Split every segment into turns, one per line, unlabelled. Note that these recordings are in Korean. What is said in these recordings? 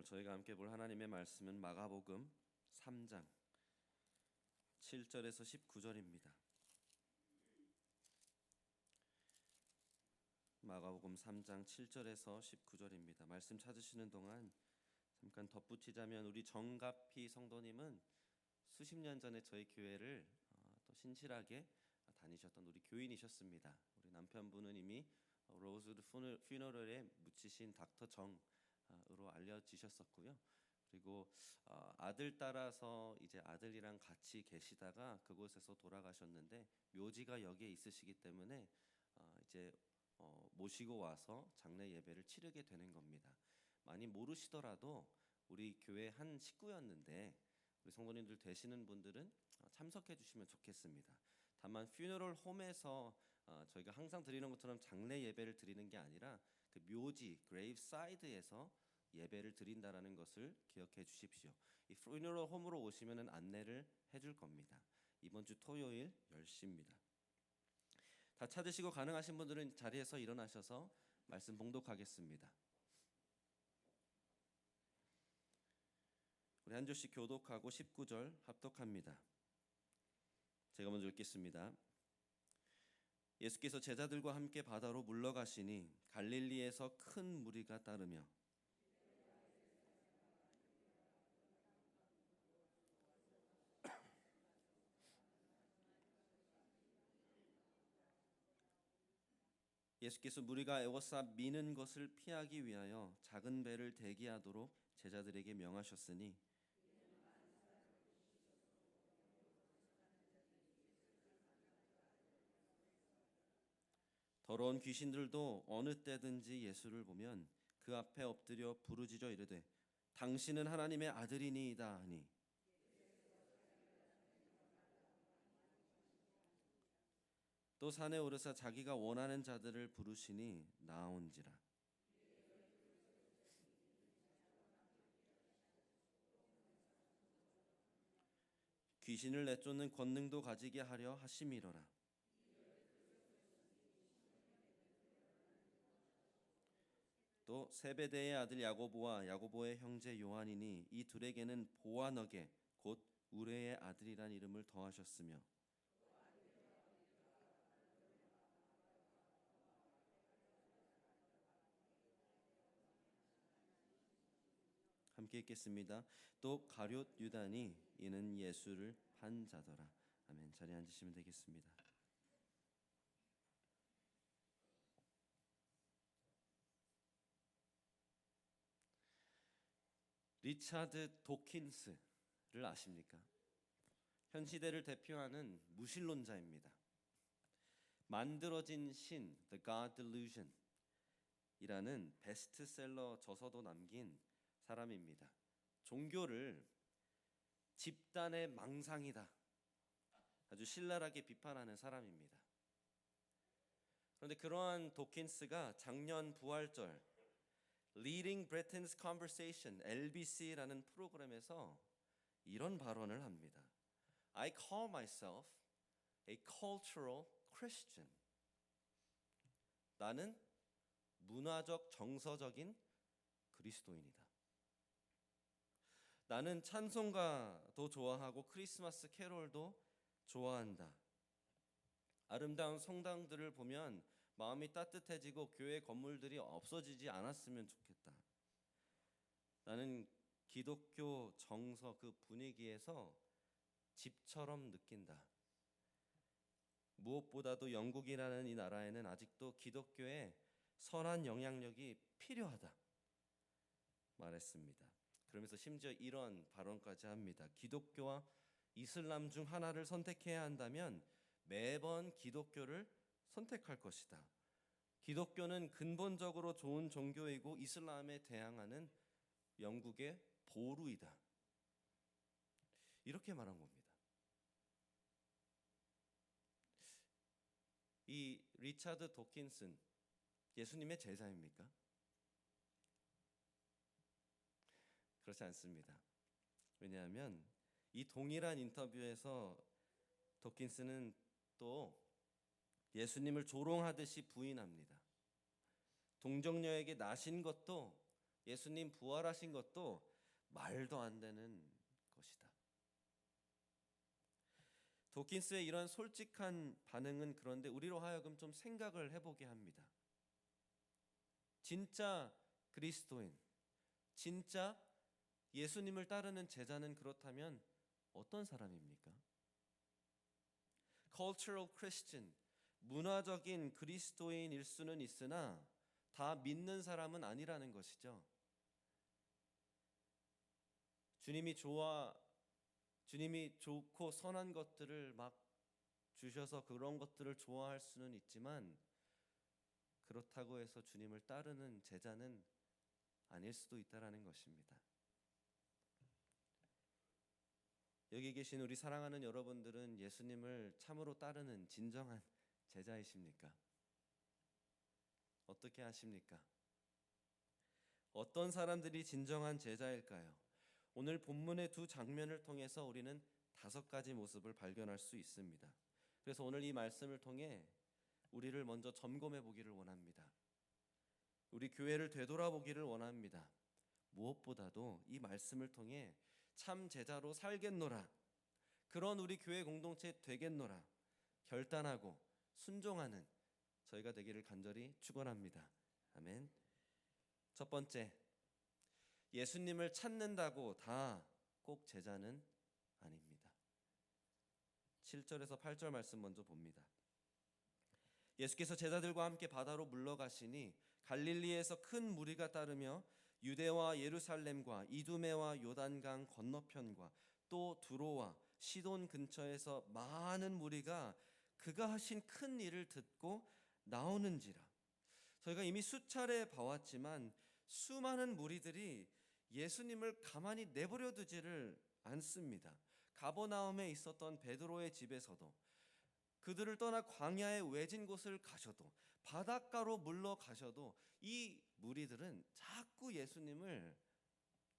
오늘 저희가 함께 볼 하나님의 말씀은 마가복음 3장 7절에서 19절입니다. 마가복음 3장 7절에서 19절입니다. 말씀 찾으시는 동안 잠깐 덧붙이자면 우리 정갑희 성도님은 수십 년 전에 저희 교회를 또 신실하게 다니셨던 우리 교인이셨습니다. 우리 남편분은 이미 로즈우드 퓨너럴에 묻히신 닥터 정으로 알려지셨었고요. 그리고 아들 따라서 이제 아들이랑 같이 계시다가 그곳에서 돌아가셨는데 묘지가 여기에 있으시기 때문에 이제 모시고 와서 장례 예배를 치르게 되는 겁니다. 많이 모르시더라도 우리 교회 한 식구였는데 우리 성도님들 되시는 분들은 참석해 주시면 좋겠습니다. 다만 퓨너럴 홈에서 저희가 항상 드리는 것처럼 장례 예배를 드리는 게 아니라 그 묘지 그레이브 사이드에서 예배를 드린다라는 것을 기억해 주십시오. 이 퓨너럴 홈으로 오시면은 안내를 해줄 겁니다. 이번 주 토요일 10시입니다. 다 찾으시고 가능하신 분들은 자리에서 일어나셔서 말씀 봉독하겠습니다. 우리 한 조씩 교독하고 19절 합독합니다. 제가 먼저 읽겠습니다. 예수께서 제자들과 함께 바다로 물러가시니 갈릴리에서 큰 무리가 따르며 예수께서 무리가 에워싸 미는 것을 피하기 위하여 작은 배를 대기하도록 제자들에게 명하셨으니 더러운 귀신들도 어느 때든지 예수를 보면 그 앞에 엎드려 부르짖어 이르되 당신은 하나님의 아들이니이다 하니 또 산에 오르사 자기가 원하는 자들을 부르시니 나온지라. 귀신을 내쫓는 권능도 가지게 하려 하심이로라. 또 세베대의 아들 야고보와 야고보의 형제 요한이니 이 둘에게는 보아너게 곧 우레의 아들이란 이름을 더하셨으며 함께 읽겠습니다. 또 가룟 유다니 이는 예수를 판 자더라. 아멘. 자리에 앉으시면 되겠습니다. 리차드 도킨스를 아십니까? 현 시대를 대표하는 무신론자입니다. 만들어진 신, The God Delusion 이라는 베스트셀러 저서도 남긴 사람입니다. 종교를 집단의 망상이다. 아주 신랄하게 비판하는 사람입니다. 그런데 그러한 도킨스가 작년 부활절 Leading Britain's Conversation LBC라는 프로그램에서 이런 발언을 합니다. I call myself a cultural Christian. 나는 문화적 정서적인 그리스도인이다. 나는 찬송가도 좋아하고 크리스마스 캐롤도 좋아한다. 아름다운 성당들을 보면 마음이 따뜻해지고 교회 건물들이 없어지지 않았으면 좋겠다. 나는 기독교 정서 그 분위기에서 집처럼 느낀다. 무엇보다도 영국이라는 이 나라에는 아직도 기독교의 선한 영향력이 필요하다 말했습니다. 그러면서 심지어 이런 발언까지 합니다. 기독교와 이슬람 중 하나를 선택해야 한다면 매번 기독교를 선택할 것이다. 기독교는 근본적으로 좋은 종교이고 이슬람에 대항하는 영국의 보루이다. 이렇게 말한 겁니다. 이 리차드 도킨슨 예수님의 제자입니까? 그렇지 않습니다. 왜냐하면 이 동일한 인터뷰에서 도킨스는 또 예수님을 조롱하듯이 부인합니다. 동정녀에게 나신 것도 예수님 부활하신 것도 말도 안 되는 것이다. 도킨스의 이런 솔직한 반응은 그런데 우리로 하여금 좀 생각을 해보게 합니다. 진짜 그리스도인, 진짜 예수님을 따르는 제자는 그렇다면 어떤 사람입니까? Cultural Christian, 문화적인 그리스도인일 수는 있으나 다 믿는 사람은 아니라는 것이죠. 주님이 좋고 선한 것들을 막 주셔서 그런 것들을 좋아할 수는 있지만 그렇다고 해서 주님을 따르는 제자는 아닐 수도 있다라는 것입니다. 여기 계신 우리 사랑하는 여러분들은 예수님을 참으로 따르는 진정한 제자이십니까? 어떻게 하십니까? 어떤 사람들이 진정한 제자일까요? 오늘 본문의 두 장면을 통해서 우리는 5가지 모습을 발견할 수 있습니다. 그래서 오늘 이 말씀을 통해 우리를 먼저 점검해 보기를 원합니다. 우리 교회를 되돌아보기를 원합니다. 무엇보다도 이 말씀을 통해 참 제자로 살겠노라, 그런 우리 교회 공동체 되겠노라 결단하고 순종하는 저희가 되기를 간절히 축원합니다. 아멘. 첫 번째, 예수님을 찾는다고 다 꼭 제자는 아닙니다. 7절에서 8절 말씀 먼저 봅니다. 예수께서 제자들과 함께 바다로 물러가시니 갈릴리에서 큰 무리가 따르며 유대와 예루살렘과 이두메와 요단강 건너편과 또 두로와 시돈 근처에서 많은 무리가 그가 하신 큰 일을 듣고 나오는지라. 저희가 이미 수차례 봐왔지만 수많은 무리들이 예수님을 가만히 내버려 두지를 않습니다. 가버나움에 있었던 베드로의 집에서도, 그들을 떠나 광야의 외진 곳을 가셔도, 바닷가로 물러가셔도 이 무리들은 자꾸 예수님을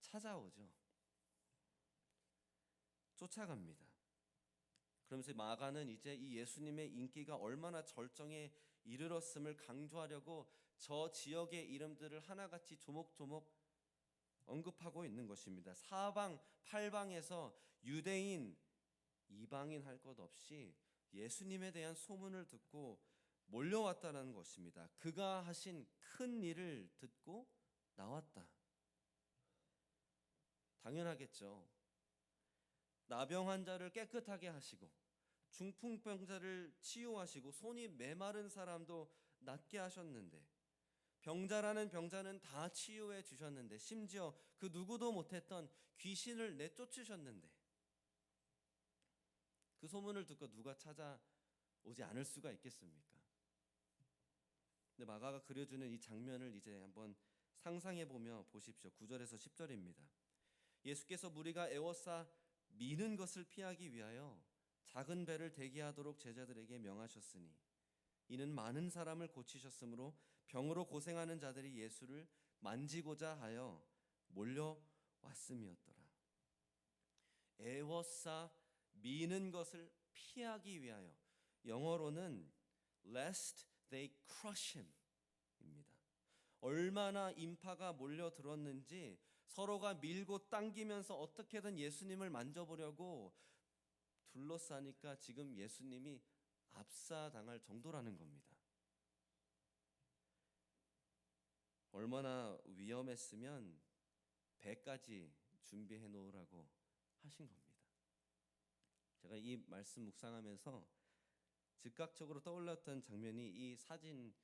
찾아오죠. 쫓아갑니다. 그러면서 마가는 이제 이 예수님의 인기가 얼마나 절정에 이르렀음을 강조하려고 저 지역의 이름들을 하나같이 조목조목 언급하고 있는 것입니다. 사방 팔방에서 유대인, 이방인 할 것 없이 예수님에 대한 소문을 듣고 몰려왔다는 것입니다. 그가 하신 큰 일을 듣고 나왔다. 당연하겠죠. 나병 환자를 깨끗하게 하시고 중풍병자를 치유하시고 손이 메마른 사람도 낫게 하셨는데, 병자라는 병자는 다 치유해 주셨는데, 심지어 그 누구도 못했던 귀신을 내쫓으셨는데, 그 소문을 듣고 누가 찾아오지 않을 수가 있겠습니까? 근데 마가가 그려주는 이 장면을 이제 한번 상상해 보며 보십시오. 9절에서 10절입니다. 예수께서 무리가 에워싸 미는 것을 피하기 위하여 작은 배를 대기하도록 제자들에게 명하셨으니 이는 많은 사람을 고치셨으므로 병으로 고생하는 자들이 예수를 만지고자 하여 몰려왔음이었더라. 에워싸 미는 것을 피하기 위하여, 영어로는 lest they crush him 입니다. 얼마나 인파가 몰려들었는지 서로가 밀고 당기면서 어떻게든 예수님을 만져보려고 둘러싸니까 지금 예수님이 압사당할 정도라는 겁니다. 얼마나 위험했으면 배까지 준비해 놓으라고 하신 겁니다. 제가 이 말씀 묵상하면서 즉각적으로 떠올랐던 장면이 이 사진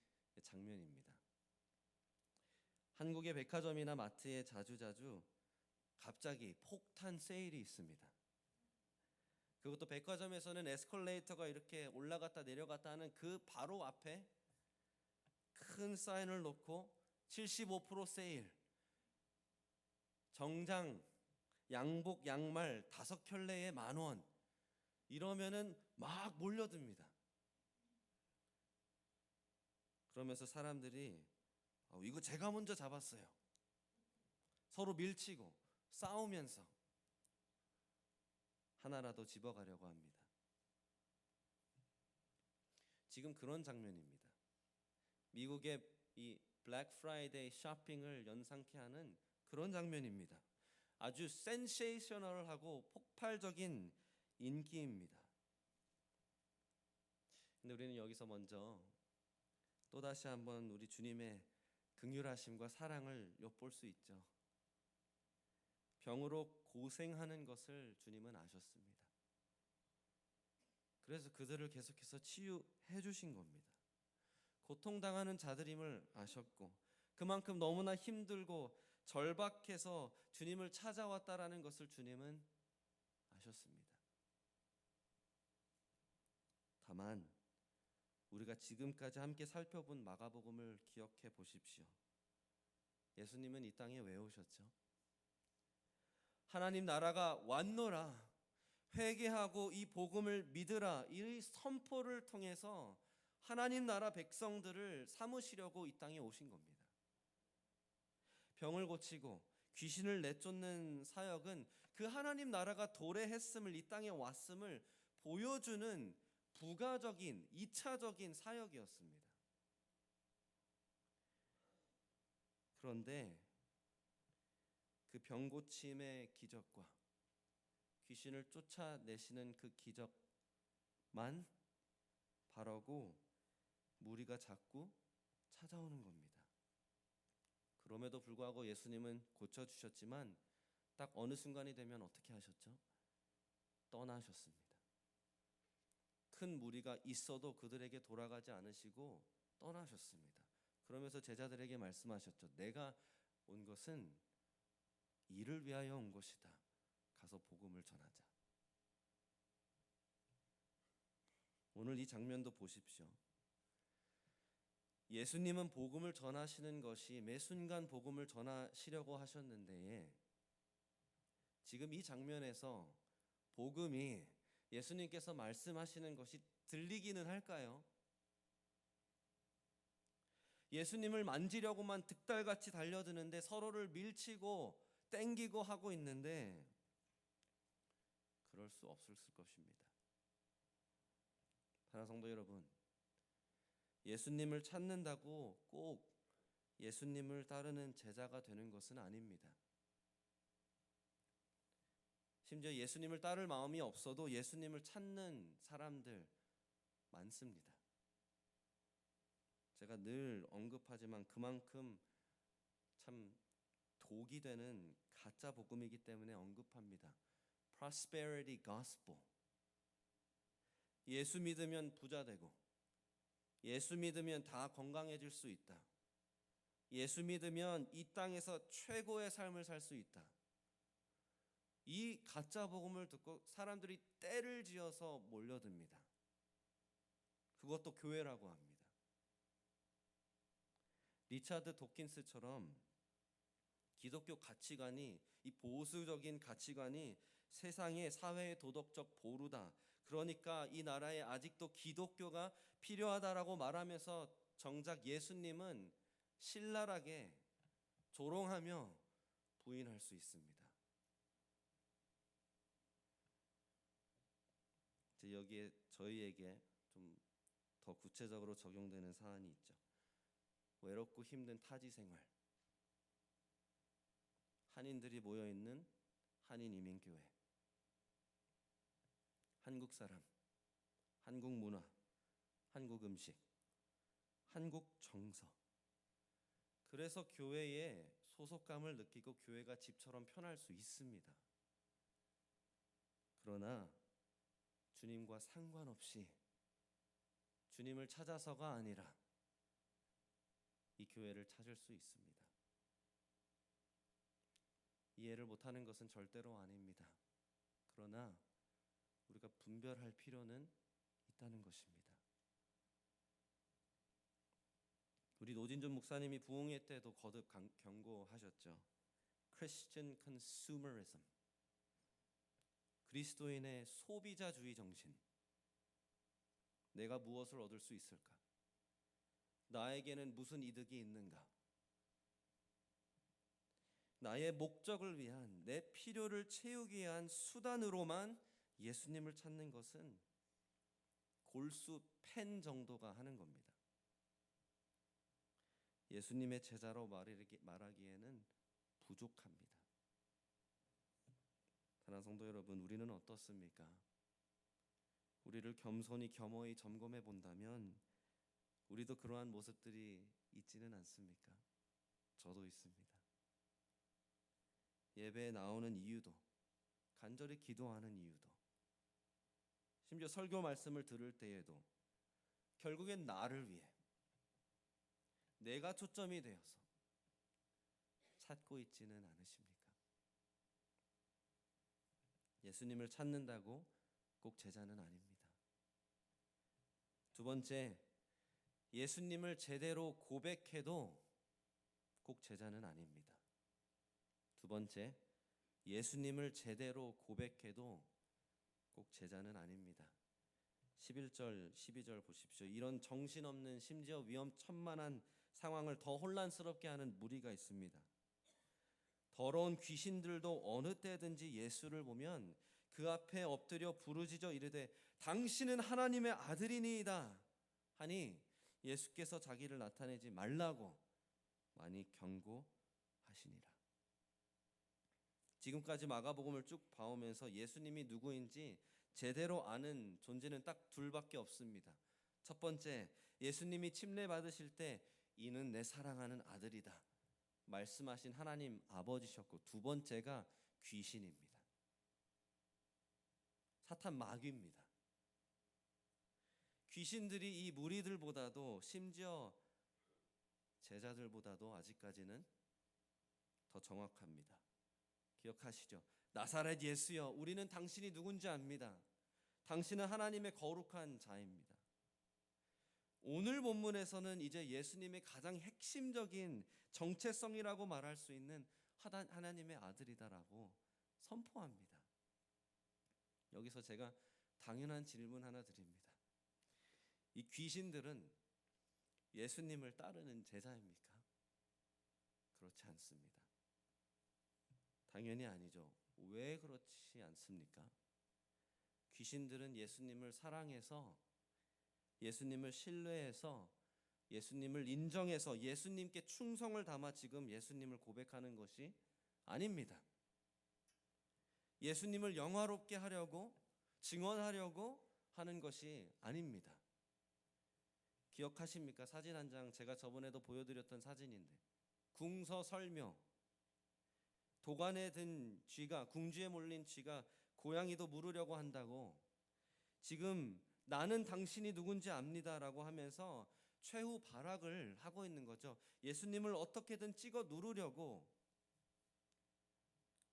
장면입니다. 한국의 백화점이나 마트에 자주 갑자기 폭탄 세일이 있습니다. 그것도 백화점에서는 에스컬레이터가 이렇게 올라갔다 내려갔다 하는 그 바로 앞에 큰 사인을 놓고 75% 세일, 정장, 양복, 양말 5켤레에 10,000원, 이러면은 막 몰려듭니다. 그러면서 사람들이 이거 제가 먼저 잡았어요. 서로 밀치고 싸우면서 하나라도 집어가려고 합니다. 지금 그런 장면입니다. 미국의 이 블랙 프라이데이 쇼핑을 연상케 하는 그런 장면입니다. 아주 센세이셔널하고 폭발적인 인기입니다. 근데 우리는 여기서 먼저 또다시 한번 우리 주님의 긍휼하심과 사랑을 엿볼 수 있죠. 병으로 고생하는 것을 주님은 아셨습니다. 그래서 그들을 계속해서 치유해 주신 겁니다. 고통당하는 자들임을 아셨고 그만큼 너무나 힘들고 절박해서 주님을 찾아왔다라는 것을 주님은 아셨습니다. 다만 우리가 지금까지 함께 살펴본 마가복음을 기억해 보십시오. 예수님은 이 땅에 왜 오셨죠? 하나님 나라가 왔노라, 회개하고 이 복음을 믿으라, 이 선포를 통해서 하나님 나라 백성들을 삼으시려고 이 땅에 오신 겁니다. 병을 고치고 귀신을 내쫓는 사역은 그 하나님 나라가 도래했음을, 이 땅에 왔음을 보여주는 부가적인 2차적인 사역이었습니다. 그런데 그 병고침의 기적과 귀신을 쫓아내시는 그 기적만 바라고 무리가 자꾸 찾아오는 겁니다. 그럼에도 불구하고 예수님은 고쳐주셨지만 딱 어느 순간이 되면 어떻게 하셨죠? 떠나셨습니다. 큰 무리가 있어도 그들에게 돌아가지 않으시고 떠나셨습니다. 그러면서 제자들에게 말씀하셨죠. 내가 온 것은 이를 위하여 온 것이다. 가서 복음을 전하자. 오늘 이 장면도 보십시오. 예수님은 복음을 전하시는 것이 매 순간 복음을 전하시려고 하셨는데 지금 이 장면에서 복음이 예수님께서 말씀하시는 것이 들리기는 할까요? 예수님을 만지려고만 득달같이 달려드는데 서로를 밀치고 땡기고 하고 있는데 그럴 수 없을 것입니다. 사랑하는 성도 여러분, 예수님을 찾는다고 꼭 예수님을 따르는 제자가 되는 것은 아닙니다. 심지어 예수님을 따를 마음이 없어도 예수님을 찾는 사람들 많습니다. 제가 늘 언급하지만 그만큼 참 독이 되는 가짜 복음이기 때문에 언급합니다. Prosperity Gospel. 예수 믿으면 부자 되고 예수 믿으면 다 건강해질 수 있다. 예수 믿으면 이 땅에서 최고의 삶을 살 수 있다. 이 가짜 복음을 듣고 사람들이 떼를 지어서 몰려듭니다. 그것도 교회라고 합니다. 리차드 도킨스처럼 기독교 가치관이, 이 보수적인 가치관이 세상의 사회의 도덕적 보루다. 그러니까 이 나라에 아직도 기독교가 필요하다라고 말하면서 정작 예수님은 신랄하게 조롱하며 부인할 수 있습니다. 이제 여기에 저희에게 좀 더 구체적으로 적용되는 사안이 있죠. 외롭고 힘든 타지 생활, 한인들이 모여있는 한인 이민교회, 한국 사람, 한국 문화, 한국 음식, 한국 정서. 그래서 교회에 소속감을 느끼고 교회가 집처럼 편할 수 있습니다. 그러나 주님과 상관없이 주님을 찾아서가 아니라 이 교회를 찾을 수 있습니다. 이해를 못하는 것은 절대로 아닙니다. 그러나 우리가 분별할 필요는 있다는 것입니다. 우리 노진준 목사님이 부흥회 때도 거듭 경고하셨죠. Christian consumerism, 그리스도인의 소비자주의 정신. 내가 무엇을 얻을 수 있을까? 나에게는 무슨 이득이 있는가? 나의 목적을 위한, 내 필요를 채우기 위한 수단으로만 예수님을 찾는 것은 골수 팬 정도가 하는 겁니다. 예수님의 제자로 말하기에는 부족합니다. 사랑하는 성도 여러분, 우리는 어떻습니까? 우리를 겸허히 점검해 본다면 우리도 그러한 모습들이 있지는 않습니까? 저도 있습니다. 예배에 나오는 이유도, 간절히 기도하는 이유도, 심지어 설교 말씀을 들을 때에도 결국엔 나를 위해 내가 초점이 되어서 찾고 있지는 않으십니까? 예수님을 찾는다고 꼭 제자는 아닙니다. 두 번째, 예수님을 제대로 고백해도 꼭 제자는 아닙니다. 두 번째, 예수님을 제대로 고백해도 꼭 제자는 아닙니다. 11절, 12절 보십시오. 이런 정신없는, 심지어 위험천만한 상황을 더 혼란스럽게 하는 무리가 있습니다. 더러운 귀신들도 어느 때든지 예수를 보면 그 앞에 엎드려 부르짖어 이르되 당신은 하나님의 아들이니이다 하니 예수께서 자기를 나타내지 말라고 많이 경고하시니라. 지금까지 마가복음을 쭉 봐오면서 예수님이 누구인지 제대로 아는 존재는 딱 둘밖에 없습니다. 첫 번째, 예수님이 침례 받으실 때 이는 내 사랑하는 아들이다 말씀하신 하나님 아버지셨고, 두 번째가 귀신입니다. 사탄 마귀입니다. 귀신들이 이 무리들보다도, 심지어 제자들보다도 아직까지는 더 정확합니다. 기억하시죠? 나사렛 예수여, 우리는 당신이 누군지 압니다. 당신은 하나님의 거룩한 자입니다. 오늘 본문에서는 이제 예수님의 가장 핵심적인 정체성이라고 말할 수 있는 하나님의 아들이다라고 선포합니다. 여기서 제가 당연한 질문 하나 드립니다. 이 귀신들은 예수님을 따르는 제자입니까? 그렇지 않습니다. 당연히 아니죠. 왜 그렇지 않습니까? 귀신들은 예수님을 사랑해서, 예수님을 신뢰해서, 예수님을 인정해서 예수님께 충성을 담아 지금 예수님을 고백하는 것이 아닙니다. 예수님을 영화롭게 하려고, 증언하려고 하는 것이 아닙니다. 기억하십니까? 사진 한 장 제가 저번에도 보여드렸던 사진인데, 궁서설명, 도관에 든 쥐가, 궁지에 몰린 쥐가 고양이도 물으려고 한다고, 지금 나는 당신이 누군지 압니다라고 하면서 최후 발악을 하고 있는 거죠. 예수님을 어떻게든 찍어 누르려고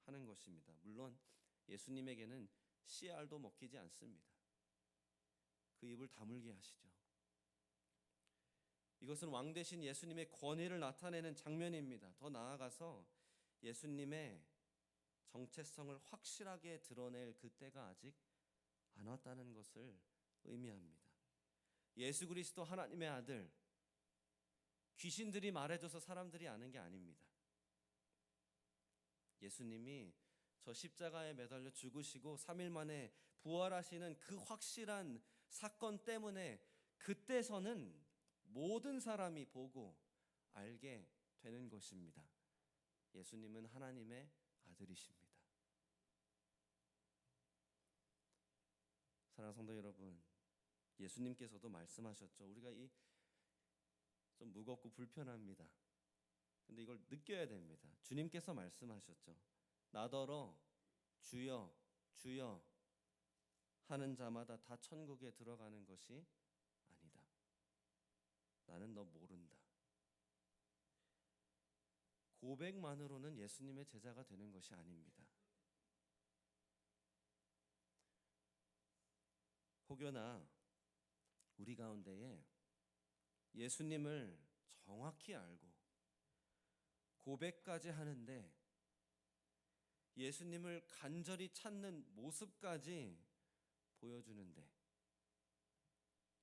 하는 것입니다. 물론 예수님에게는 씨알도 먹히지 않습니다. 그 입을 다물게 하시죠. 이것은 왕 대신 예수님의 권위를 나타내는 장면입니다. 더 나아가서 예수님의 정체성을 확실하게 드러낼 그때가 아직 안 왔다는 것을 의미합니다. 예수 그리스도 하나님의 아들, 귀신들이 말해줘서 사람들이 아는 게 아닙니다. 예수님이 저 십자가에 매달려 죽으시고 3일 만에 부활하시는 그 확실한 사건 때문에 그때서는 모든 사람이 보고 알게 되는 것입니다. 예수님은 하나님의 아들이십니다. 사랑하는 성도 여러분, 예수님께서도 말씀하셨죠. 우리가 좀 무겁고 불편합니다. 근데 이걸 느껴야 됩니다. 주님께서 말씀하셨죠. 나더러 주여 주여 하는 자마다 다 천국에 들어가는 것이 아니다. 나는 너 모른다. 고백만으로는 예수님의 제자가 되는 것이 아닙니다. 혹여나 우리 가운데에 예수님을 정확히 알고 고백까지 하는데 예수님을 간절히 찾는 모습까지 보여주는데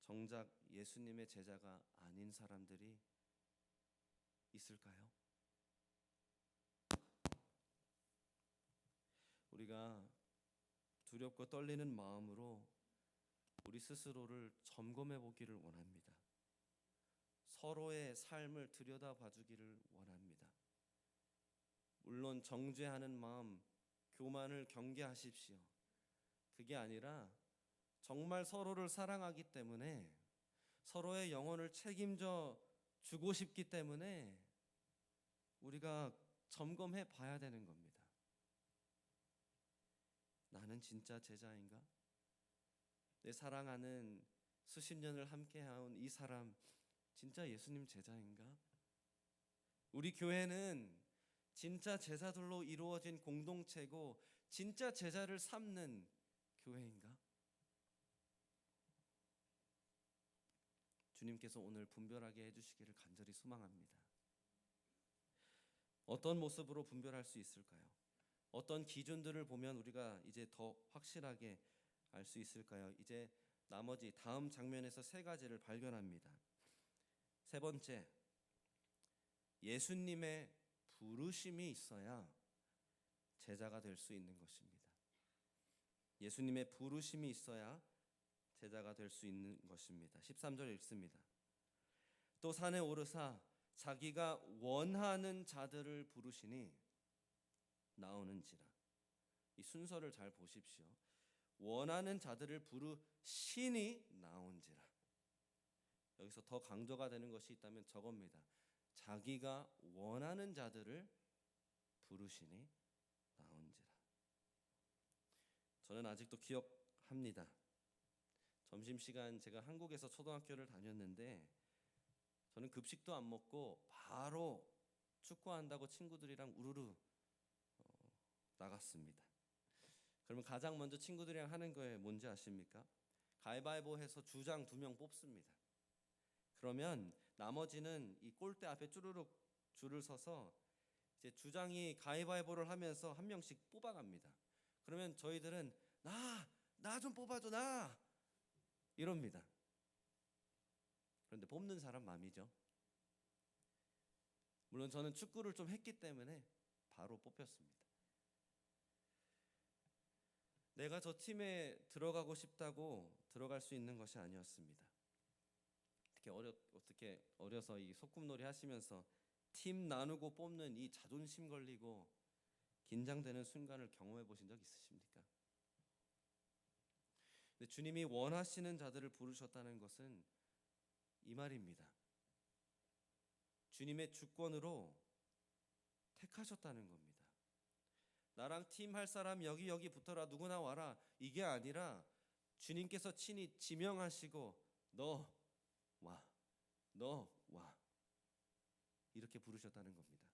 정작 예수님의 제자가 아닌 사람들이 있을까요? 우리가 두렵고 떨리는 마음으로 우리 스스로를 점검해 보기를 원합니다. 서로의 삶을 들여다봐 주기를 원합니다. 물론 정죄하는 마음, 교만을 경계하십시오. 그게 아니라 정말 서로를 사랑하기 때문에, 서로의 영혼을 책임져 주고 싶기 때문에 우리가 점검해 봐야 되는 겁니다. 나는 진짜 제자인가? 내 사랑하는 수십 년을 함께해온 이 사람 진짜 예수님 제자인가? 우리 교회는 진짜 제자들로 이루어진 공동체고 진짜 제자를 삼는 교회인가? 주님께서 오늘 분별하게 해주시기를 간절히 소망합니다. 어떤 모습으로 분별할 수 있을까요? 어떤 기준들을 보면 우리가 이제 더 확실하게 알 수 있을까요? 이제 나머지 다음 장면에서 세 가지를 발견합니다. 세 번째, 예수님의 부르심이 있어야 제자가 될 수 있는 것입니다. 예수님의 부르심이 있어야 제자가 될 수 있는 것입니다. 13절 읽습니다. 또 산에 오르사 자기가 원하는 자들을 부르시니 나오는지라. 이 순서를 잘 보십시오. 원하는 자들을 부르시니 나온지라. 여기서 더 강조가 되는 것이 있다면 저겁니다. 자기가 원하는 자들을 부르시니 나온지라. 저는 아직도 기억합니다. 점심시간 제가 한국에서 초등학교를 다녔는데 저는 급식도 안 먹고 바로 축구한다고 친구들이랑 우르르 나갔습니다. 그러면 가장 먼저 친구들이랑 하는 거에 뭔지 아십니까? 가위바위보 해서 주장 2명 뽑습니다. 그러면 나머지는 이 골대 앞에 쭈르륵 줄을 서서 이제 주장이 가위바위보를 하면서 한 명씩 뽑아갑니다. 그러면 저희들은 나 좀 뽑아줘 나 이럽니다. 그런데 뽑는 사람 맘이죠. 물론 저는 축구를 좀 했기 때문에 바로 뽑혔습니다. 내가 저 팀에 들어가고 싶다고 들어갈 수 있는 것이 아니었습니다. 어떻게 어려서 이 소꿉놀이 하시면서 팀 나누고 뽑는 이 자존심 걸리고 긴장되는 순간을 경험해 보신 적 있으십니까? 근데 주님이 원하시는 자들을 부르셨다는 것은 이 말입니다. 주님의 주권으로 택하셨다는 겁니다. 나랑 팀 할 사람 여기 붙어라, 누구나 와라, 이게 아니라 주님께서 친히 지명하시고 너 와 이렇게 부르셨다는 겁니다.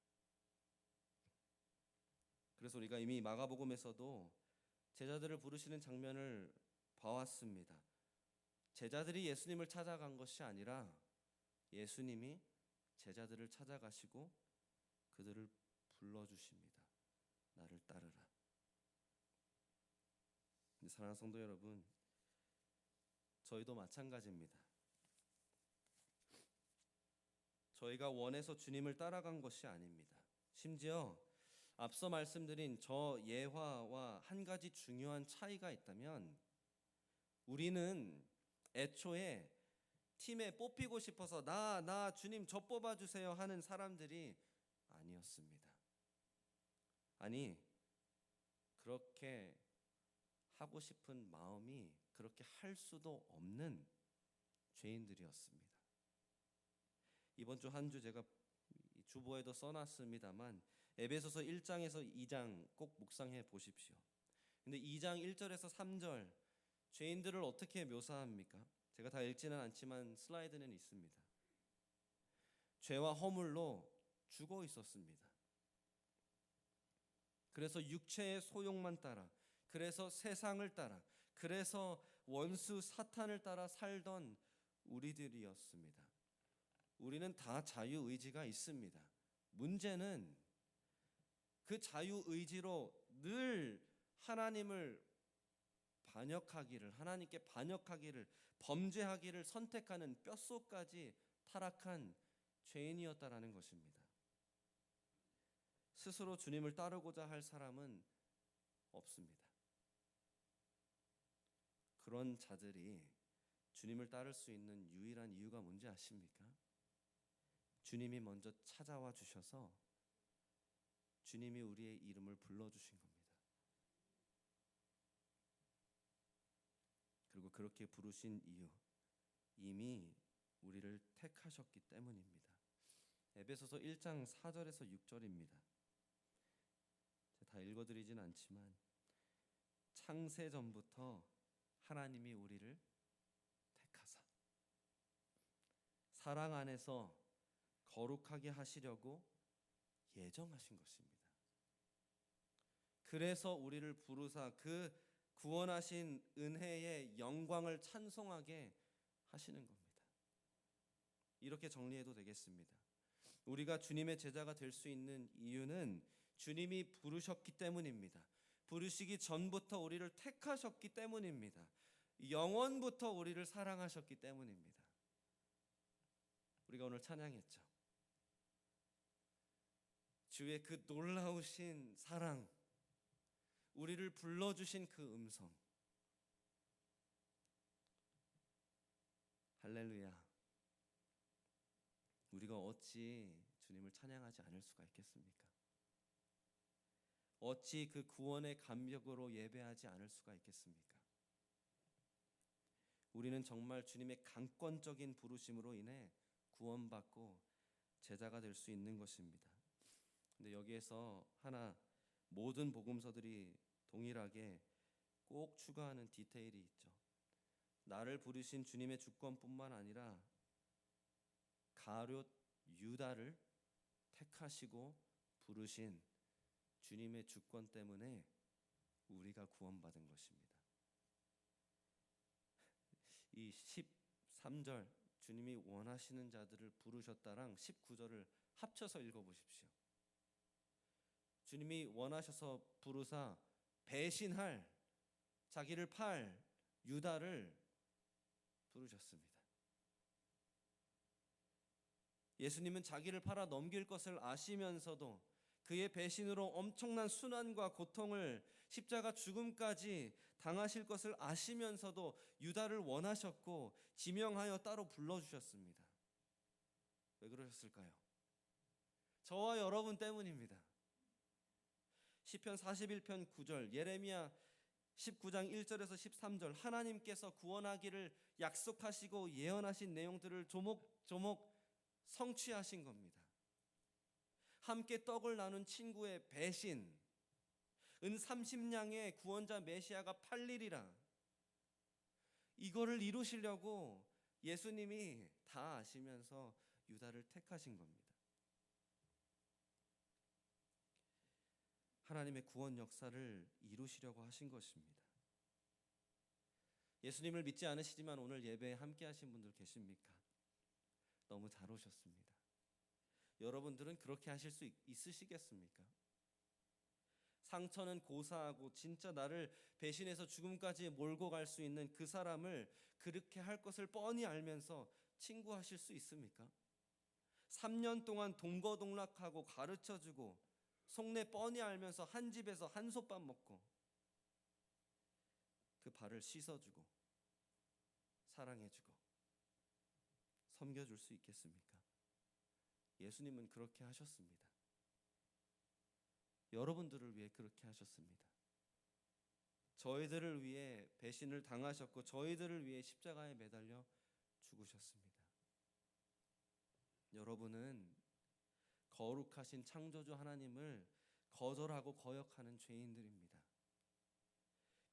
그래서 우리가 이미 마가복음에서도 제자들을 부르시는 장면을 봐왔습니다. 제자들이 예수님을 찾아간 것이 아니라 예수님이 제자들을 찾아가시고 그들을 불러주십니다. 나를 따르라. 사랑하는 성도 여러분, 저희도 마찬가지입니다. 저희가 원해서 주님을 따라간 것이 아닙니다. 심지어 앞서 말씀드린 저 예화와 한 가지 중요한 차이가 있다면 우리는 애초에 팀에 뽑히고 싶어서 나 주님 저 뽑아주세요 하는 사람들이 아니었습니다. 아니, 그렇게 하고 싶은 마음이 그렇게 할 수도 없는 죄인들이었습니다. 이번 주 한 주 제가 주보에도 써놨습니다만 에베소서 1장에서 2장 꼭 묵상해 보십시오. 근데 2장 1절에서 3절 죄인들을 어떻게 묘사합니까? 제가 다 읽지는 않지만 슬라이드는 있습니다. 죄와 허물로 죽어 있었습니다. 그래서 육체의 소욕만 따라, 그래서 세상을 따라, 그래서 원수 사탄을 따라 살던 우리들이었습니다. 우리는 다 자유의지가 있습니다. 문제는 그 자유의지로 늘 하나님을 반역하기를, 하나님께 반역하기를, 범죄하기를 선택하는 뼛속까지 타락한 죄인이었다라는 것입니다. 스스로 주님을 따르고자 할 사람은 없습니다. 그런 자들이 주님을 따를 수 있는 유일한 이유가 뭔지 아십니까? 주님이 먼저 찾아와 주셔서 주님이 우리의 이름을 불러주신 겁니다. 그리고 그렇게 부르신 이유, 이미 우리를 택하셨기 때문입니다. 에베소서 1장 4절에서 6절입니다. 다 읽어드리진 않지만 창세 전부터 하나님이 우리를 택하사 사랑 안에서 거룩하게 하시려고 예정하신 것입니다. 그래서 우리를 부르사 그 구원하신 은혜의 영광을 찬송하게 하시는 겁니다. 이렇게 정리해도 되겠습니다. 우리가 주님의 제자가 될 수 있는 이유는 주님이 부르셨기 때문입니다. 부르시기 전부터 우리를 택하셨기 때문입니다. 영원부터 우리를 사랑하셨기 때문입니다. 우리가 오늘 찬양했죠. 주의 그 놀라우신 사랑, 우리를 불러주신 그 음성. 할렐루야. 우리가 어찌 주님을 찬양하지 않을 수가 있겠습니까? 어찌 그 구원의 감격으로 예배하지 않을 수가 있겠습니까? 우리는 정말 주님의 강권적인 부르심으로 인해 구원받고 제자가 될 수 있는 것입니다. 근데 여기에서 하나 모든 복음서들이 동일하게 꼭 추가하는 디테일이 있죠. 나를 부르신 주님의 주권뿐만 아니라 가룟 유다를 택하시고 부르신 주님의 주권 때문에 우리가 구원받은 것입니다. 이 13절 주님이 원하시는 자들을 부르셨다랑 19절을 합쳐서 읽어보십시오. 주님이 원하셔서 부르사 배신할 자기를 팔 유다를 부르셨습니다. 예수님은 자기를 팔아 넘길 것을 아시면서도 그의 배신으로 엄청난 순환과 고통을 십자가 죽음까지 당하실 것을 아시면서도 유다를 원하셨고 지명하여 따로 불러주셨습니다. 왜 그러셨을까요? 저와 여러분 때문입니다. 시편 41편 9절, 예레미야 19장 1절에서 13절 하나님께서 구원하기를 약속하시고 예언하신 내용들을 조목조목 성취하신 겁니다. 함께 떡을 나눈 친구의 배신, 은 30냥의 구원자 메시아가 팔리리라, 이거를 이루시려고 예수님이 다 아시면서 유다를 택하신 겁니다. 하나님의 구원 역사를 이루시려고 하신 것입니다. 예수님을 믿지 않으시지만 오늘 예배에 함께 하신 분들 계십니까? 너무 잘 오셨습니다. 여러분들은 그렇게 하실 수 있으시겠습니까? 상처는 고사하고 진짜 나를 배신해서 죽음까지 몰고 갈 수 있는 그 사람을 그렇게 할 것을 뻔히 알면서 친구하실 수 있습니까? 3년 동안 동거동락하고 가르쳐주고 속내 뻔히 알면서 한 집에서 한솥밥 먹고 그 발을 씻어주고 사랑해주고 섬겨줄 수 있겠습니까? 예수님은 그렇게 하셨습니다. 여러분들을 위해 그렇게 하셨습니다. 저희들을 위해 배신을 당하셨고 저희들을 위해 십자가에 매달려 죽으셨습니다. 여러분은 거룩하신 창조주 하나님을 거절하고 거역하는 죄인들입니다.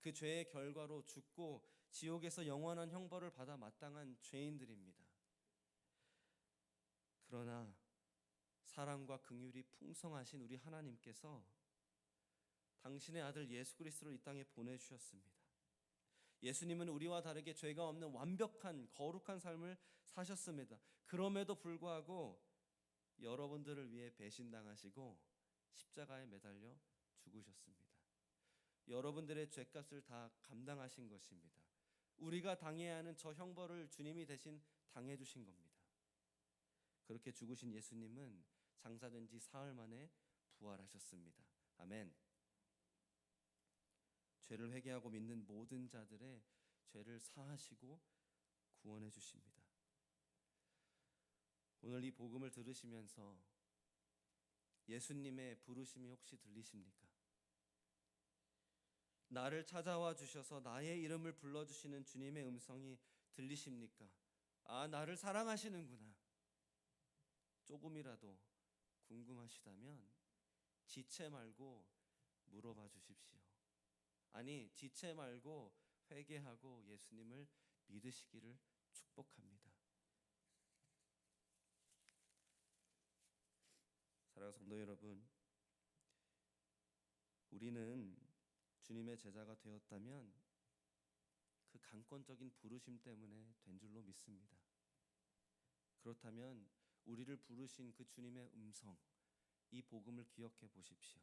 그 죄의 결과로 죽고 지옥에서 영원한 형벌을 받아 마땅한 죄인들입니다. 그러나 사랑과 긍휼이 풍성하신 우리 하나님께서 당신의 아들 예수 그리스도를 이 땅에 보내주셨습니다. 예수님은 우리와 다르게 죄가 없는 완벽한 거룩한 삶을 사셨습니다. 그럼에도 불구하고 여러분들을 위해 배신당하시고 십자가에 매달려 죽으셨습니다. 여러분들의 죄값을 다 감당하신 것입니다. 우리가 당해야 하는 저 형벌을 주님이 대신 당해주신 겁니다. 그렇게 죽으신 예수님은 장사된 지 사흘 만에 부활하셨습니다. 아멘. 죄를 회개하고 믿는 모든 자들의 죄를 사하시고 구원해 주십니다. 오늘 이 복음을 들으시면서 예수님의 부르심이 혹시 들리십니까? 나를 찾아와 주셔서 나의 이름을 불러주시는 주님의 음성이 들리십니까? 아, 나를 사랑하시는구나. 조금이라도 궁금하시다면 지체 말고 물어봐 주십시오. 아니, 지체 말고 회개하고 예수님을 믿으시기를 축복합니다. 사랑하는 성도 여러분, 우리는 주님의 제자가 되었다면 그 강권적인 부르심 때문에 된 줄로 믿습니다. 그렇다면 우리를 부르신 그 주님의 음성, 이 복음을 기억해 보십시오.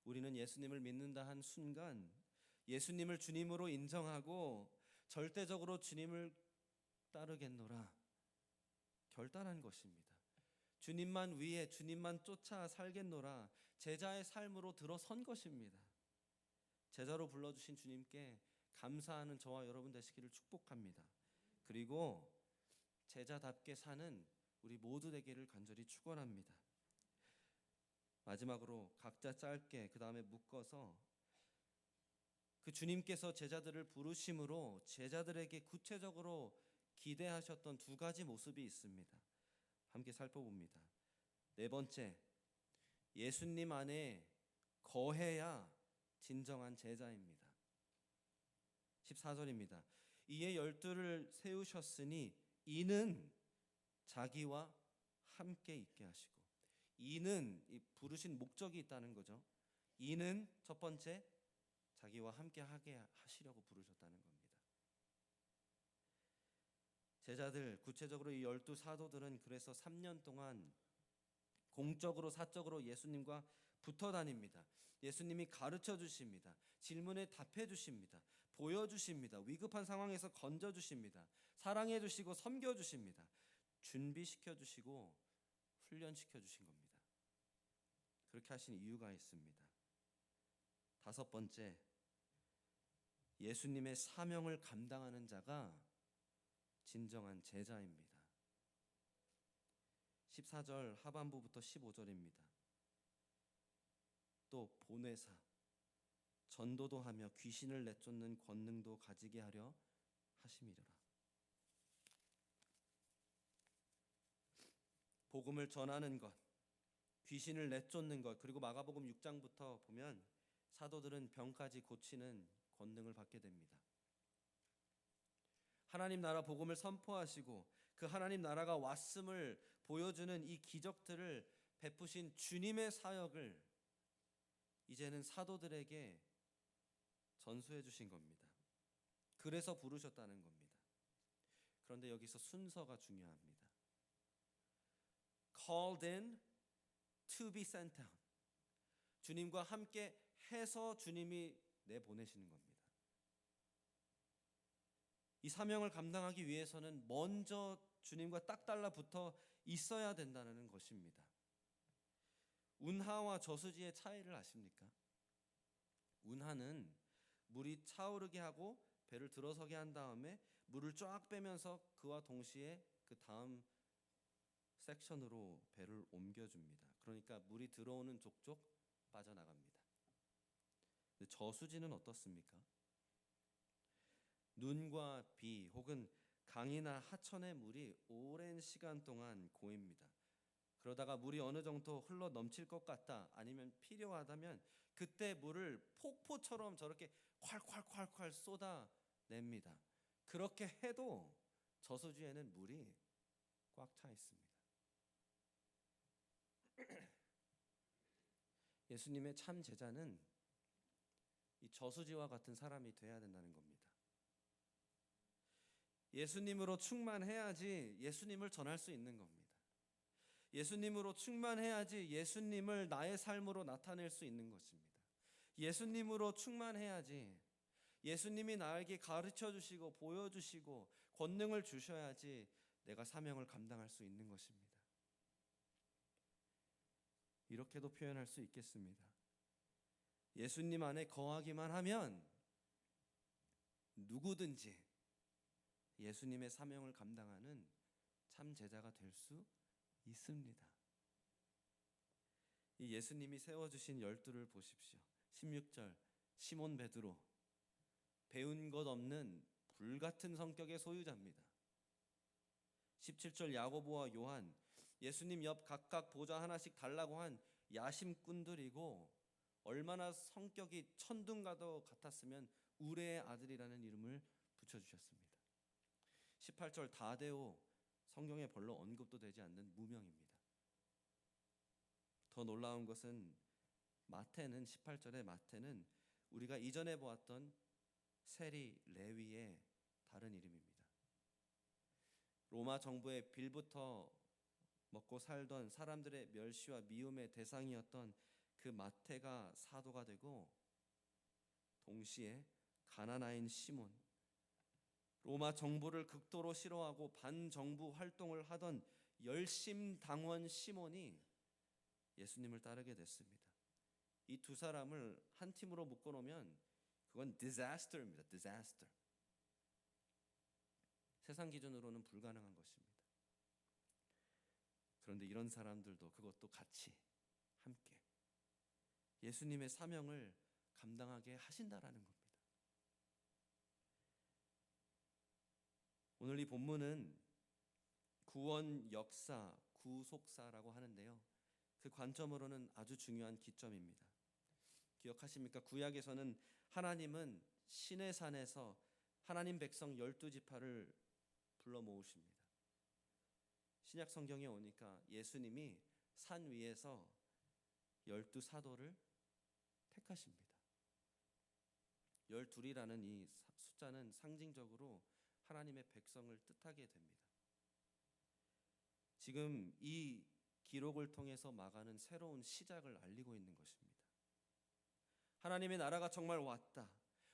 우리는 예수님을 믿는다 한 순간 예수님을 주님으로 인정하고 절대적으로 주님을 따르겠노라 결단한 것입니다. 주님만 위해 주님만 쫓아 살겠노라 제자의 삶으로 들어선 것입니다. 제자로 불러주신 주님께 감사하는 저와 여러분 되시기를 축복합니다. 그리고 제자답게 사는 우리 모두 되기를 간절히 축원합니다. 마지막으로 각자 짧게 그 다음에 묶어서 그 주님께서 제자들을 부르심으로 제자들에게 구체적으로 기대하셨던 두 가지 모습이 있습니다. 함께 살펴봅니다. 네 번째, 예수님 안에 거해야 진정한 제자입니다. 14절입니다. 이에 12를 세우셨으니 이는 자기와 함께 있게 하시고, 이는 이 부르신 목적이 있다는 거죠. 이는 첫 번째 자기와 함께 하게 하시려고 부르셨다는 겁니다. 제자들, 구체적으로 이 12 사도들은 그래서 3년 동안 공적으로 사적으로 예수님과 붙어 다닙니다. 예수님이 가르쳐 주십니다. 질문에 답해 주십니다. 보여 주십니다. 위급한 상황에서 건져 주십니다. 사랑해 주시고 섬겨 주십니다. 준비시켜 주시고 훈련시켜 주신 겁니다. 그렇게 하신 이유가 있습니다. 다섯 번째, 예수님의 사명을 감당하는 자가 진정한 제자입니다. 14절 하반부부터 15절입니다. 또 보내사 전도도 하며 귀신을 내쫓는 권능도 가지게 하려 하심이라. 복음을 전하는 것, 귀신을 내쫓는 것, 그리고 마가복음 6장부터 보면 사도들은 병까지 고치는 권능을 받게 됩니다. 하나님 나라 복음을 선포하시고 그 하나님 나라가 왔음을 보여주는 이 기적들을 베푸신 주님의 사역을 이제는 사도들에게 전수해 주신 겁니다. 그래서 부르셨다는 겁니다. 그런데 여기서 순서가 중요합니다. Called in to be sent out. 주님과 함께 해서 주님이 내보내시는 겁니다. 이 사명을 감당하기 위해서는 먼저 주님과 딱 달라붙어 있어야 된다는 것입니다. 운하와 저수지의 차이를 아십니까? 운하는 물이 차오르게 하고 배를 들어서게 한 다음에 물을 쫙 빼면서 그와 동시에 그 다음 섹션으로 배를 옮겨줍니다. 그러니까 물이 들어오는 족족 빠져나갑니다. 근데 저수지는 어떻습니까? 눈과 비 혹은 강이나 하천의 물이 오랜 시간 동안 고입니다. 그러다가 물이 어느 정도 흘러 넘칠 것 같다, 아니면 필요하다면 그때 물을 폭포처럼 저렇게 콸콸콸콸 쏟아냅니다. 그렇게 해도 저수지에는 물이 꽉 차 있습니다. 예수님의 참 제자는 이 저수지와 같은 사람이 돼야 된다는 겁니다. 예수님으로 충만해야지 예수님을 전할 수 있는 겁니다. 예수님으로 충만해야지 예수님을 나의 삶으로 나타낼 수 있는 것입니다. 예수님으로 충만해야지 예수님이 나에게 가르쳐 주시고 보여주시고 권능을 주셔야지 내가 사명을 감당할 수 있는 것입니다. 이렇게도 표현할 수 있겠습니다. 예수님 안에 거하기만 하면 누구든지 예수님의 사명을 감당하는 참 제자가 될 수 있습니다. 이 예수님이 세워주신 12를 보십시오. 16절 시몬 베드로, 배운 것 없는 불같은 성격의 소유자입니다. 17절 야고보와 요한, 예수님 옆 각각 보좌 하나씩 달라고 한 야심꾼들이고 얼마나 성격이 천둥과도 같았으면 우레의 아들이라는 이름을 붙여주셨습니다. 18절 다데오, 성경에 별로 언급도 되지 않는 무명입니다. 더 놀라운 것은 마태는 18절의 마태는 우리가 이전에 보았던 세리, 레위의 다른 이름입니다. 로마 정부의 빌부터 먹고 살던 사람들의 멸시와 미움의 대상이었던 그 마태가 사도가 되고, 동시에 가나나인 시몬, 로마 정부를 극도로 싫어하고 반정부 활동을 하던 열심당원 시몬이 예수님을 따르게 됐습니다. 이 두 사람을 한 팀으로 묶어놓으면 그건 disaster입니다. disaster. 세상 기준으로는 불가능한 것입니다. 그런데 이런 사람들도 그것도 같이 함께 예수님의 사명을 감당하게 하신다라는 겁니다. 오늘 이 본문은 구원 역사, 구속사라고 하는데요, 그 관점으로는 아주 중요한 기점입니다. 기억하십니까? 구약에서는 하나님은 시내 산에서 하나님 백성 12지파를 불러 모으십니다. 신약 성경에 오니까 예수님이 산 위에서 12사도를 택하십니다. 12이라는 이 숫자는 상징적으로 하나님의 백성을 뜻하게 됩니다. 지금 이 기록을 통해서 마가는 새로운 시작을 알리고 있는 것입니다. 하나님의 나라가 정말 왔다.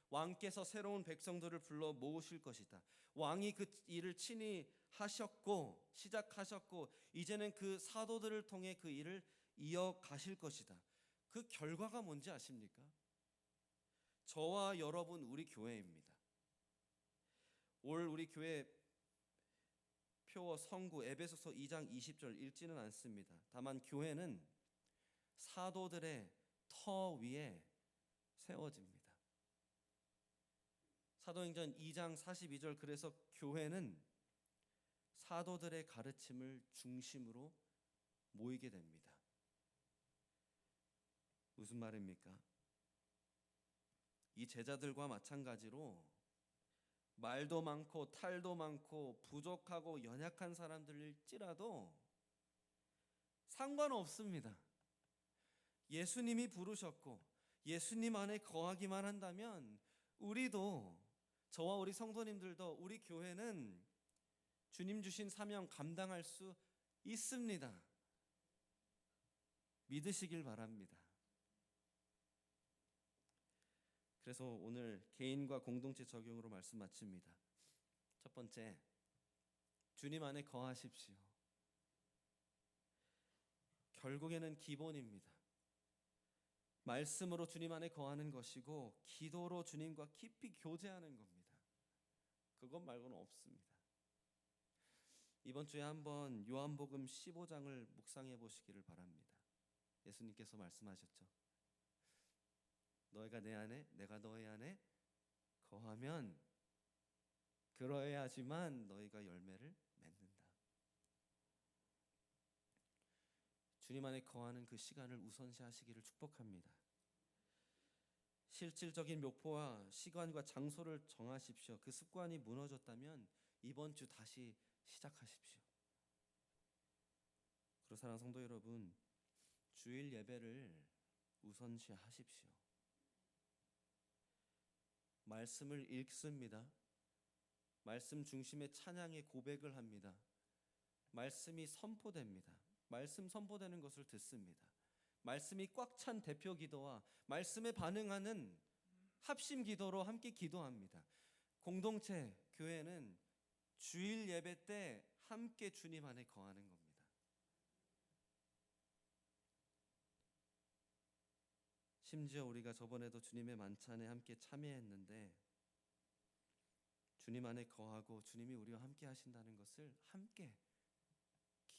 왕께서 새로운 백성들을 불러 모으실 것이다. 왕이 그 일을 친히 하셨고 시작하셨고 이제는 그 사도들을 통해 그 일을 이어가실 것이다. 그 결과가 뭔지 아십니까? 저와 여러분, 우리 교회입니다. 올 우리 교회 표어 성구 에베소서 2장 20절 읽지는 않습니다. 다만 교회는 사도들의 터 위에 세워집니다. 사도행전 2장 42절, 그래서 교회는 사도들의 가르침을 중심으로 모이게 됩니다. 무슨 말입니까? 이 제자들과 마찬가지로 말도 많고 탈도 많고 부족하고 연약한 사람들일지라도 상관없습니다. 예수님이 부르셨고 예수님 안에 거하기만 한다면 우리도, 저와 우리 성도님들도, 우리 교회는 주님 주신 사명 감당할 수 있습니다. 믿으시길 바랍니다. 그래서 오늘 개인과 공동체 적용으로 말씀 마칩니다. 첫 번째, 주님 안에 거하십시오. 결국에는 기본입니다. 말씀으로 주님 안에 거하는 것이고 기도로 주님과 깊이 교제하는 겁니다. 그것 말고는 없습니다. 이번 주에 한번 요한복음 15장을 묵상해 보시기를 바랍니다. 예수님께서 말씀하셨죠. 너희가 내 안에, 내가 너희 안에 거하면 그러해야지만 너희가 열매를 맺는다. 주님 안에 거하는 그 시간을 우선시하시기를 축복합니다. 실질적인 목표와 시간과 장소를 정하십시오. 그 습관이 무너졌다면 이번 주 다시 시작하십시오. 그리고 사랑하는 성도 여러분, 주일 예배를 우선시하십시오. 말씀을 읽습니다. 말씀 중심의 찬양의 고백을 합니다. 말씀이 선포됩니다. 말씀 선포되는 것을 듣습니다. 말씀이 꽉 찬 대표 기도와 말씀에 반응하는 합심 기도로 함께 기도합니다. 공동체, 교회는 주일 예배 때 함께 주님 안에 거하는 겁니다. 심지어 우리가 저번에도 주님의 만찬에 함께 참여했는데 주님 안에 거하고 주님이 우리와 함께 하신다는 것을 함께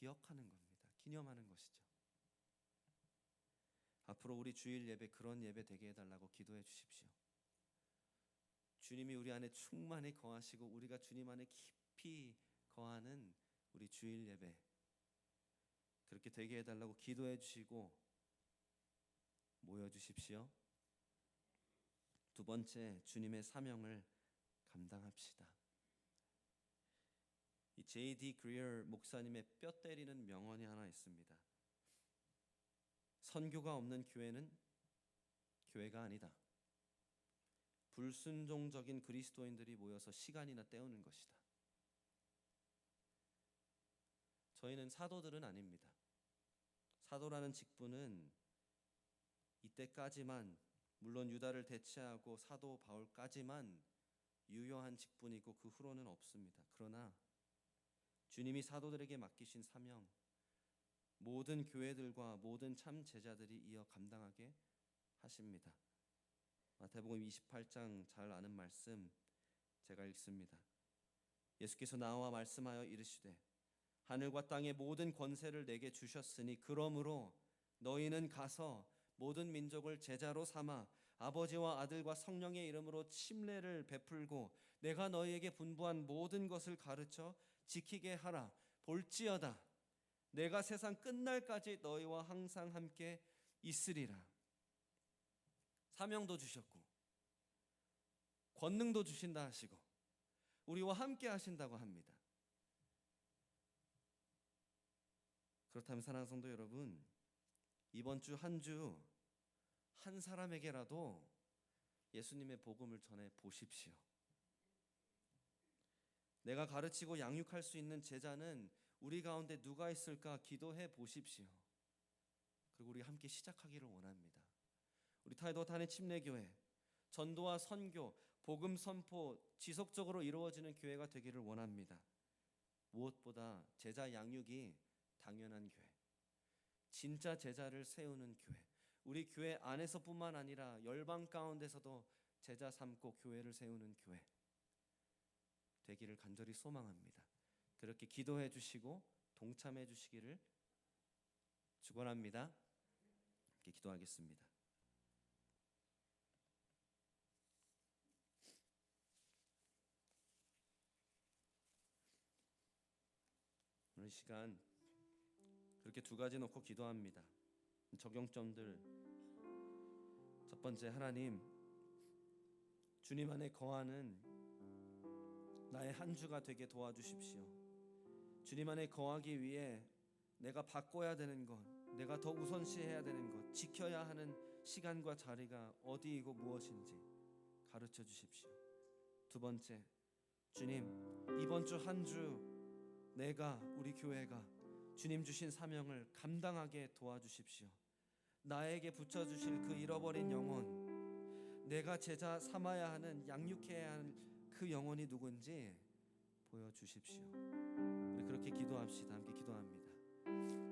기억하는 겁니다. 기념하는 것이죠. 앞으로 우리 주일 예배 그런 예배 되게 해달라고 기도해 주십시오. 주님이 우리 안에 충만히 거하시고 우리가 주님 안에 깊이 거하는 우리 주일 예배 그렇게 되게 해달라고 기도해 주시고 모여주십시오. 두 번째, 주님의 사명을 감당합시다. 이 J.D. 그리어 목사님의 뼈 때리는 명언이 하나 있습니다. 선교가 없는 교회는 교회가 아니다. 불순종적인 그리스도인들이 모여서 시간이나 때우는 것이다. 저희는 사도들은 아닙니다. 사도라는 직분은 이때까지만, 물론 유다를 대체하고 사도 바울까지만 유효한 직분이고 그 후로는 없습니다. 그러나 주님이 사도들에게 맡기신 사명, 모든 교회들과 모든 참 제자들이 이어 감당하게 하십니다. 마태복음 28장 잘 아는 말씀 제가 읽습니다. 예수께서 나와 말씀하여 이르시되 하늘과 땅의 모든 권세를 내게 주셨으니 그러므로 너희는 가서 모든 민족을 제자로 삼아 아버지와 아들과 성령의 이름으로 침례를 베풀고 내가 너희에게 분부한 모든 것을 가르쳐 지키게 하라. 볼지어다 내가 세상 끝날까지 너희와 항상 함께 있으리라. 사명도 주셨고 권능도 주신다 하시고 우리와 함께 하신다고 합니다. 그렇다면 사랑하는 성도 여러분, 이번 주 한 주 한 사람에게라도 예수님의 복음을 전해 보십시오. 내가 가르치고 양육할 수 있는 제자는 우리 가운데 누가 있을까 기도해 보십시오. 그리고 우리 함께 시작하기를 원합니다. 우리 타이도탄의 침례교회, 전도와 선교, 복음 선포 지속적으로 이루어지는 교회가 되기를 원합니다. 무엇보다 제자 양육이 당연한 교회, 진짜 제자를 세우는 교회, 우리 교회 안에서뿐만 아니라 열방 가운데서도 제자 삼고 교회를 세우는 교회 되기를 간절히 소망합니다. 그렇게 기도해 주시고 동참해 주시기를 축원합니다. 함께 기도하겠습니다. 오늘 시간 그렇게 두 가지 놓고 기도합니다. 적용점들, 첫 번째, 하나님, 주님 안에 거하는 나의 한 주가 되게 도와주십시오. 주님 안에 거하기 위해 내가 바꿔야 되는 것, 내가 더 우선시해야 되는 것, 지켜야 하는 시간과 자리가 어디이고 무엇인지 가르쳐 주십시오. 두 번째, 주님, 이번 주 한 주 내가, 우리 교회가 주님 주신 사명을 감당하게 도와주십시오. 나에게 붙여주실 그 잃어버린 영혼, 내가 제자 삼아야 하는, 양육해야 하는 그 영혼이 누군지 보여주십시오. 우리 그렇게 기도합시다. 함께 기도합니다.